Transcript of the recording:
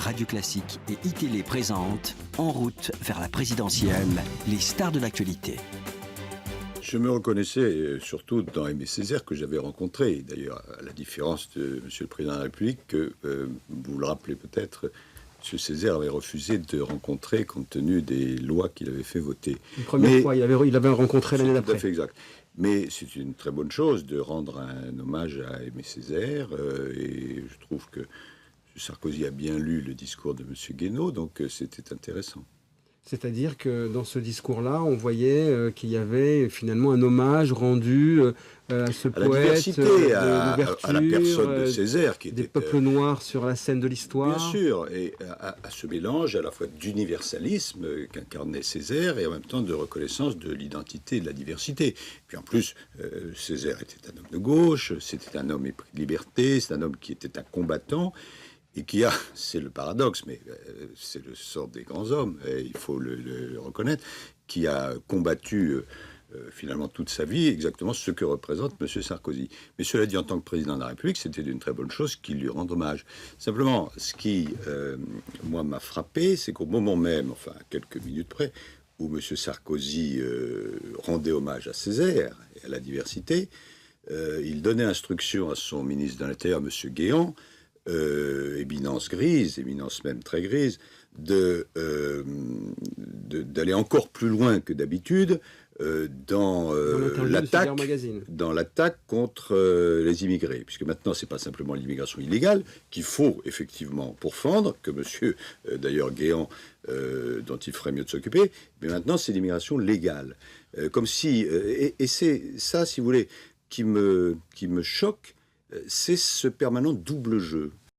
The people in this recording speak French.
Radio Classique et iTélé présentent En route vers la présidentielle, les stars de l'actualité. Je me reconnaissais surtout dans Aimé Césaire que j'avais rencontré. D'ailleurs, à la différence de M. le Président de la République, que vous le rappelez peut-être, M. Césaire avait refusé de rencontrer compte tenu des lois qu'il avait fait voter. Une première fois, il avait rencontré l'année d'après. Tout à fait exact. Mais c'est une très bonne chose de rendre un hommage à Aimé Césaire. Et je trouve que M. Sarkozy a bien lu le discours de M. Guénaud, donc c'était intéressant. C'est-à-dire que dans ce discours-là, on voyait qu'il y avait finalement un hommage rendu à ce poète, la diversité, à la personne de Césaire, qui était des peuples noirs sur la scène de l'histoire. Bien sûr, et à ce mélange à la fois d'universalisme qu'incarnait Césaire et en même temps de reconnaissance de l'identité et de la diversité. Puis en plus, Césaire était un homme de gauche, c'était un homme épris de liberté, c'est un homme qui était un combattant. Et qui a, c'est le paradoxe, mais c'est le sort des grands hommes, et il faut le reconnaître, qui a combattu finalement toute sa vie exactement ce que représente M. Sarkozy. Mais cela dit, en tant que président de la République, c'était une très bonne chose qu'il lui rende hommage. Simplement, ce qui, moi, m'a frappé, c'est qu'au moment même, enfin, à quelques minutes près, où M. Sarkozy rendait hommage à Césaire et à la diversité, il donnait instruction à son ministre de l'Intérieur, M. Guéant, éminence grise, éminence même très grise, d'aller encore plus loin que d'habitude dans l'attaque contre les immigrés. Puisque maintenant, c'est pas simplement l'immigration illégale qu'il faut effectivement pourfendre, que monsieur, d'ailleurs, Guéant, dont il ferait mieux de s'occuper, mais maintenant, c'est l'immigration légale. Comme si... et c'est ça, si vous voulez, qui me choque, c'est ce permanent double jeu.